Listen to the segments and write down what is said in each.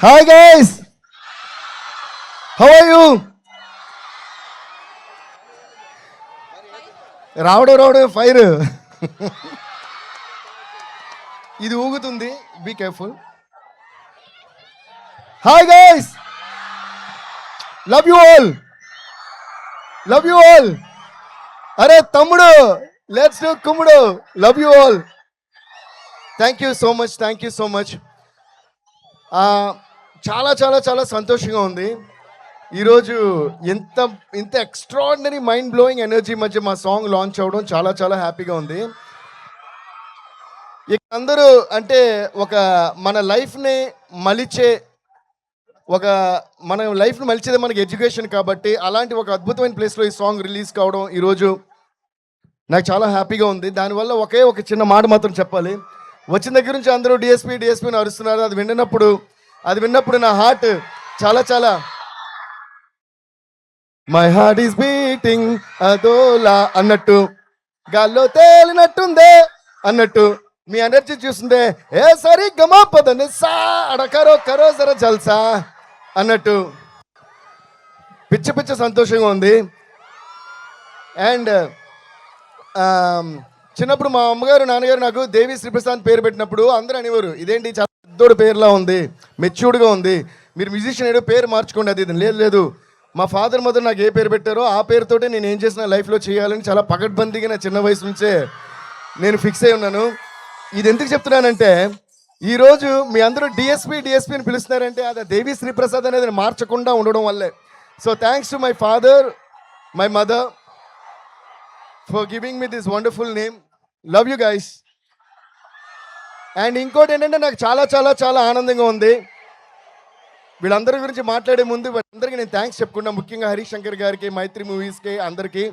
Hi guys, how are you? రావడం fire ఇది ఊగుతుంది. Be careful. Hi guys, love you all, love you all. అరే తమ్ముడు, let's do కుమ్ముడు. Love you all. Thank you so much, thank you so much. చాలా చాలా చాలా సంతోషంగా ఉంది ఈరోజు. ఇంత ఇంత ఎక్స్ట్రాడినరీ మైండ్ బ్లోయింగ్ ఎనర్జీ మధ్య మా సాంగ్ లాంచ్ అవ్వడం చాలా చాలా హ్యాపీగా ఉంది. ఇక అందరూ అంటే ఒక మన లైఫ్ని మలిచే మన లైఫ్ని మలిచేది మనకి ఎడ్యుకేషన్ కాబట్టి అలాంటి ఒక అద్భుతమైన ప్లేస్లో ఈ సాంగ్ రిలీజ్ కావడం ఈరోజు నాకు చాలా హ్యాపీగా ఉంది. దానివల్ల ఒకే ఒక చిన్న మాట మాత్రం చెప్పాలి. వచ్చిన దగ్గర నుంచి అందరూ డిఎస్పీ డిఎస్పీని అరుస్తున్నారు. అది విన్నప్పుడు నా హార్ట్ చాలా చాలా మై హార్ట్ ఈస్ బీటింగ్ అదోలా అన్నట్టు, గాల్లో తేలినట్టుందే అన్నట్టు, మీ ఎనర్జీ చూస్తుంటే ఏ సరి గమా పదని సా అడకరో కరో జర జల్సా అన్నట్టు పిచ్చ పిచ్చ సంతోషంగా ఉంది. అండ్ చిన్నప్పుడు మా అమ్మగారు నాన్నగారు నాకు దేవి శ్రీప్రసాద్ పేరు పెట్టినప్పుడు అందరూ అనేవారు, ఇదేంటి చాలా పెద్దోడు పేరులా ఉంది, మెచ్యూర్డ్గా ఉంది, మీరు మ్యూజిషియన్ ఏదో పేరు మార్చుకోండి. అది ఇది లేదు. మా ఫాదర్ మదర్ నాకు ఏ పేరు పెట్టారో ఆ పేరుతోటే నేను ఏం చేసిన లైఫ్లో చేయాలని చాలా పకడ్బందీగా నా చిన్న వయసు నుంచే నేను ఫిక్స్ అయి ఉన్నాను. ఇది ఎందుకు చెప్తున్నానంటే ఈరోజు మీ అందరూ డిఎస్పీ అని పిలుస్తున్నారంటే అది దేవి శ్రీప్రసాద్ అనేది మార్చకుండా ఉండడం వల్లే. So thanks to my father, my mother for giving me this wonderful name. Love you guys. And ఇంకోటి ఏంటంటే నాకు చాలా చాలా చాలా ఆనందంగా ఉంది. వీళ్ళందరి గురించి మాట్లాడే ముందు వీళ్ళందరికీ నేను థ్యాంక్స్ చెప్పుకున్నా, ముఖ్యంగా హరీష్ శంకర్ గారికి, మైత్రి మూవీస్కి, అందరికీ.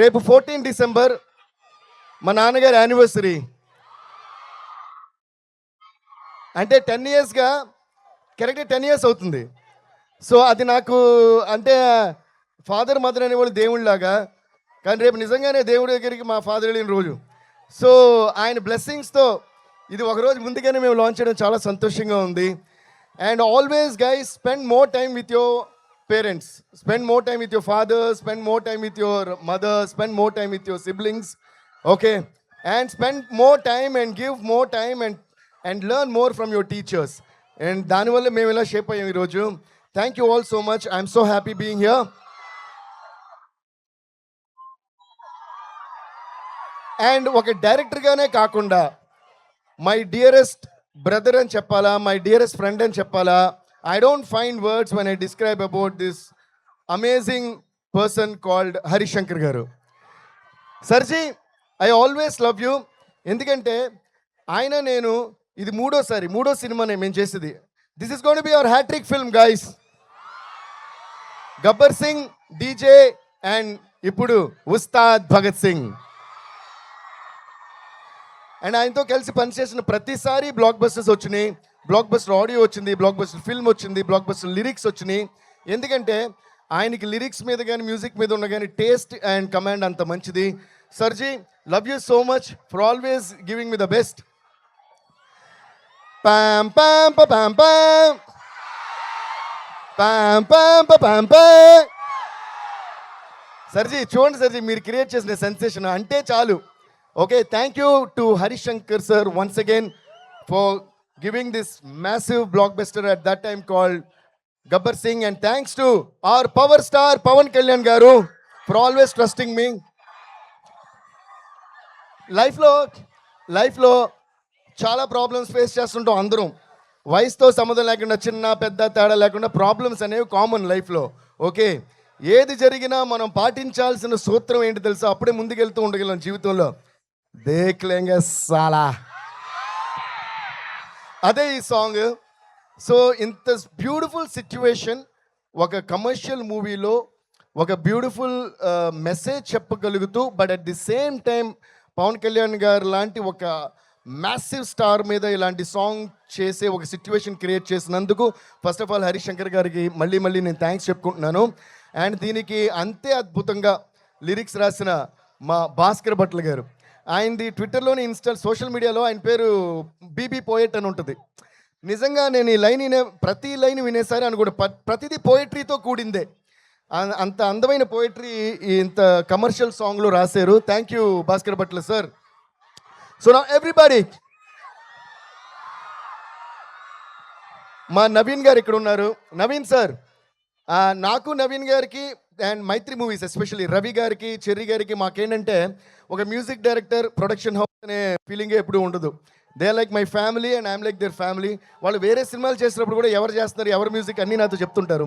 రేపు 14 డిసెంబర్ మా నాన్నగారి యానివర్సరీ. అంటే 10 ఇయర్స్గా కరెక్ట్గా 10 ఇయర్స్ అవుతుంది. సో అది నాకు అంటే ఫాదర్ మదర్ అనేవాళ్ళు దేవుళ్ళలాగా, కానీ రేపు నిజంగానే దేవుడి దగ్గరికి మా ఫాదర్ వెళ్ళిన రోజు. సో ఆయన బ్లెస్సింగ్స్తో ఇది ఒకరోజు ముందుగానే మేము లాంచ్ చేయడం చాలా సంతోషంగా ఉంది. And always guys, spend more time with your parents, spend more time with your father, spend more time with your mother, spend more time with your siblings. Okay, and spend more time and give more time and learn more from your teachers. And దానివల్ల మేము ఇలా shape అయ్యాం ఈరోజు. Thank you all so much. I'm so happy being here. And ఒక డైరెక్టర్గానే కాకుండా my dearest brother అని చెప్పాలా, my dearest friend అని చెప్పాలా, I don't find words when I describe about this amazing person called Harish Shankar garu. సర్జీ, ఐ ఆల్వేస్ లవ్ యూ. ఎందుకంటే ఆయన నేను ఇది మూడో సినిమానే మేము చేసేది. This is gonna be our hat-trick film guys. Gabbar Singh, DJ and ఇప్పుడు ఉస్తాద్ భగత్ సింగ్. అండ్ ఆయనతో కలిసి పనిచేసిన ప్రతిసారి బ్లాక్ బస్టర్స్ వచ్చినాయి, బ్లాక్ బస్టర్ ఆడియో వచ్చింది, బ్లాక్ బస్టర్ ఫిల్మ్ వచ్చింది, బ్లాక్ బస్టర్ లిరిక్స్ వచ్చినాయి. ఎందుకంటే ఆయనకి లిరిక్స్ మీద కానీ మ్యూజిక్ మీద ఉన్న కానీ టేస్ట్ అండ్ కమాండ్ అంత మంచిది. సర్జీ, love you so much for always giving me the best. పామ్ పామ్ పామ్ పామ్ పామ్ పామ్ పామ్ పామ్. సర్జీ చూడండి, సర్జీ మీరు క్రియేట్ చేసిన సెన్సేషన్ అంటే చాలు. Okay, thank you to Harish Shankar sir once again for giving this massive blockbuster at that time called Gabbar Singh, and thanks to our power star Pawan Kalyan garu for always trusting me. లైఫ్లో చాలా problems face చేస్తుంటాం అందరం. వయసుతో సంబంధం లేకుండా, చిన్న పెద్ద తేడా లేకుండా ప్రాబ్లమ్స్ అనేవి కామన్ లైఫ్లో. ఓకే, ఏది జరిగినా మనం పాటించాల్సిన సూత్రం ఏంటి తెలుసా? అప్పుడే ముందుకెళ్తూ ఉండగలం జీవితంలో. దేఖ్లేంగే సాలా, అదే ఈ సాంగ్. సో ఇంత బ్యూటిఫుల్ సిచ్యువేషన్, ఒక కమర్షియల్ మూవీలో ఒక బ్యూటిఫుల్ మెసేజ్ చెప్పగలుగుతూ, but at the same time Pawan Kalyan గారు లాంటి ఒక మ్యాసివ్ స్టార్ మీద ఇలాంటి సాంగ్ చేసే ఒక సిచ్యువేషన్ క్రియేట్ చేసినందుకు first of all Harish Shankar గారికి మళ్ళీ నేను థ్యాంక్స్ చెప్పుకుంటున్నాను. అండ్ దీనికి అంతే అద్భుతంగా లిరిక్స్ రాసిన మా భాస్కర్ భట్ల గారు, ఆయనది ట్విట్టర్లోని సోషల్ మీడియాలో ఆయన పేరు బీబీ పోయెట్ అని ఉంటుంది. నిజంగా నేను ఈ లైన్ ప్రతి లైన్ వినేసారి అనుకోండి, ప్రతిదీ పోయిటరీతో కూడిందే. అంత అందమైన పోయిటరీ ఇంత కమర్షియల్ సాంగ్లో రాశారు. Thank you Bhaskar Bhatla sir. So నా ఎవ్రీబడి, మా నవీన్ గారు ఇక్కడ ఉన్నారు. నవీన్ సార్, నాకు నవీన్ గారికి and Mythri movies especially Ravi గారికి, చెర్రీ గారికి మాకేంటంటే ఒక మ్యూజిక్ డైరెక్టర్, ప్రొడక్షన్ హౌస్ అనే ఫీలింగే ఎప్పుడు ఉండదు. They like my family and I'm like their family. వాళ్ళు వేరే సినిమాలు చేసినప్పుడు కూడా ఎవరు చేస్తున్నారు, ఎవరి మ్యూజిక్ అన్నీ నాతో చెప్తుంటారు.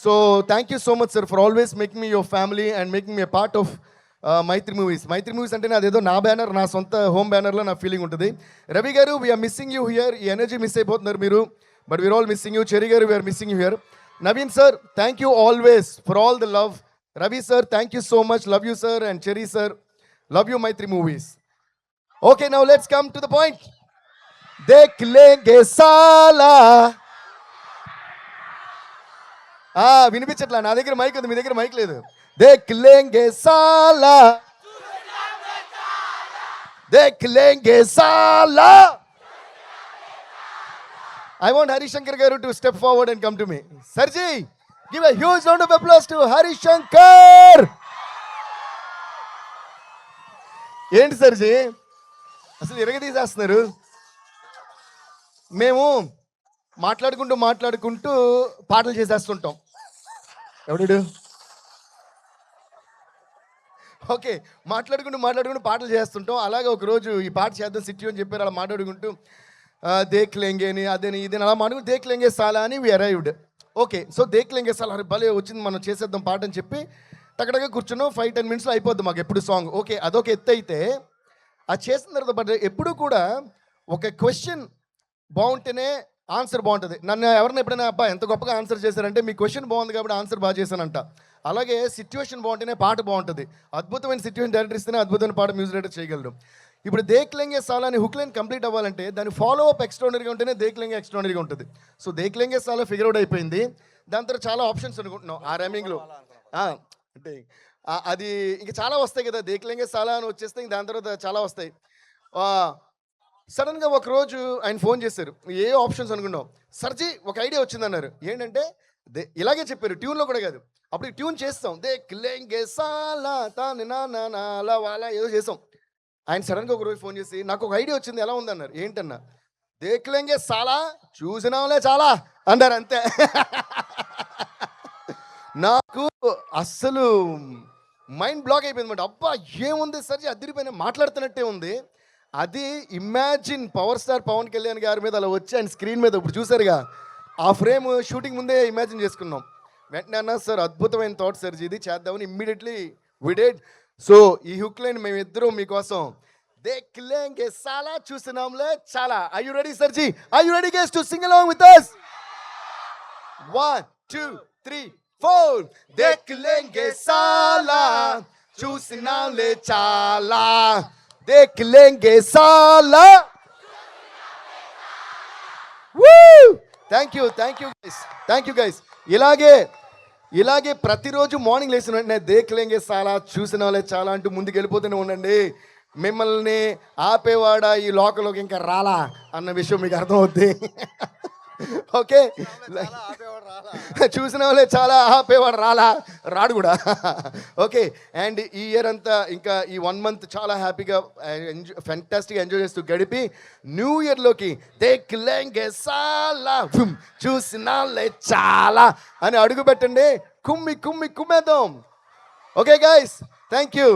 So thank you so much sir for always making me your family and making me part of Mythri movies. Mythri movies అంటే నాదేదో నా బ్యానర్, నా సొంత హోమ్ బ్యానర్లో నా ఫీలింగ్ ఉంటుంది. రవి గారు, వీఆర్ మిస్సింగ్ యూ హియర్. ఈ ఎనర్జీ మిస్ అయిపోతున్నారు మీరు, but we're all missing you. Cherry గారు, we're missing you here. Naveen sir, thank you always for all the love. Ravi sir, thank you so much. Love you sir. And Cherry sir, love you Maitri movies. Okay, now let's come to the point. Dekh lenge sala. వినిపించట్లా, నా దగ్గర mic ఉంది, మీ దగ్గర mic లేదు. Dekh lenge sala. Dekh lenge sala. I want Hari Shankar Garu to step forward and come to me. Sarji, give a huge round of applause to Hari Shankar. ఏంటి సర్జీ అసలు ఎరగదీసేస్తున్నారు? మేము మాట్లాడుకుంటూ పాటలు చేసేస్తుంటాం. ఎవడు? ఓకే, మాట్లాడుకుంటూ పాటలు చేస్తుంటాం. అలాగే ఒకరోజు ఈ పాట చేద్దాం సిట్టి అని చెప్పారు. అలా మాట్లాడుకుంటూ దేక్ లేంగే అని అదని ఇదని అలా మాట్లాడుకుని దేక్ లేంగే సాలా అని వి అరైవ్డ్. ఓకే, సో దేక్ లేంగే సాలా భలే వచ్చింది, మనం చేసేద్దాం పాట అని చెప్పి టక్కడగా కూర్చున్నాం. 5-10 మినిట్స్లో అయిపోద్ది మాకు ఎప్పుడు సాంగ్. ఓకే, అదొక ఎత్తు అయితే అది చేసిన తర్వాత, బట్ ఎప్పుడు కూడా ఒక క్వశ్చన్ బాగుంటేనే ఆన్సర్ బాగుంటుంది. నన్ను ఎవరైనా ఎప్పుడైనా అబ్బా ఎంత గొప్పగా ఆన్సర్ చేశారంటే మీ క్వశ్చన్ బాగుంది కాబట్టి ఆన్సర్ బాగా చేశానంట. అలాగే సిచ్యువేషన్ బాగుంటేనే పాట బాగుంటుంది. అద్భుతమైన సిచ్యువేషన్ డైరెక్టర్ ఇస్తేనే అద్భుతమైన పాట మ్యూజిక్ డైరెక్టర్ చేయగలరు. ఇప్పుడు దేక్ లేంగే సాలా అని హుక్ లైన్ కంప్లీట్ అవ్వాలంటే దాని ఫాలో అప్ ఎక్స్ట్రాడనరీగా ఉంటేనే దేక్ లేంగే ఎక్స్ట్రాడనరీగా ఉంటుంది. సో దేక్ లేంగే సాలా ఫిగర్ అవుట్ అయిపోయింది. దాని తర్వాత చాలా ఆప్షన్స్ అనుకుంటున్నాం ఆ రైమింగ్లో. అంటే అది ఇంక చాలా వస్తాయి కదా, దేక్ లేంగే సాలా అని వచ్చేస్తే దాని తర్వాత చాలా వస్తాయి. సడన్గా ఒకరోజు ఆయన ఫోన్ చేశారు. ఏ ఆప్షన్స్ అనుకున్నాం, సర్జీ ఒక ఐడియా వచ్చిందన్నారు. ఏంటంటే ఇలాగే చెప్పారు, ట్యూన్లో కూడా కాదు. అప్పుడు ట్యూన్ చేస్తాం, దేక్ లేంగే సాలా తాని నా అలా వాలా ఏదో చేసాం. ఆయన సడన్గా ఒకరోజు ఫోన్ చేసి నాకు ఒక ఐడియా వచ్చింది, ఎలా ఉందన్నారు. ఏంటన్నా, దేక్ లేంగే సాలా చూసినాంలే చాలా అన్నారు, అంతే. నాకు అస్సలు మైండ్ బ్లాక్ అయిపోయింది అనమాట. అబ్బా ఏముంది సర్జీ, అదిరిపోయిన మాట్లాడుతున్నట్టే ఉంది. అది imagine power star Pawan Kalyan గారి మీద అలా వచ్చి ఆయన స్క్రీన్ మీద ఇప్పుడు చూసారుగా, ఆ ఫ్రేమ్ షూటింగ్ ముందే ఇమాజిన్ చేసుకున్నాం. వెంటనే అన్నా సార్ అద్భుతమైన థాట్ సర్జీ, ఇది చేద్దామని ఇమ్మీడియట్లీ వి డిడ్. సో ఈ హుక్ లైన్ మేమిద్దరం మీకోసం దేక్ లేంగే సాలా చూసినాంలే చాలా. Are you ready సర్జీ? Are you ready guys to sing along with us? 1 2 3 4 దేక్ లేంగే సాలా చూసినాంలే చాలా, దేక్ లేంగే సాలా. Thank you guys. ఇలాగే ప్రతిరోజు మార్నింగ్ లేచిన వెంటనే దేక్ లేంగే సాలా చూసిన వాళ్ళే చాలా అంటూ ముందుకు వెళ్ళిపోతూనే ఉండండి. మిమ్మల్ని ఆపేవాడా ఈ లోకంలోకి ఇంకా రాలా అన్న విషయం మీకు అర్థమవుద్ది. ఓకే, చూసిన వాళ్ళే చాలా, ఆపేవాడు రాడు కూడా. ఓకే, అండ్ ఈ ఇయర్ అంతా ఇంకా ఈ 1 month చాలా హ్యాపీగా ఫెంటాస్టిక్గా ఎంజాయ్ చేస్తూ గడిపి న్యూ ఇయర్లోకి దేక్ లేంగే సాలా చూసిన వాళ్ళే చాలా అని అడుగు పెట్టండి. కుమ్మేద్దాం. Okay guys, thank you.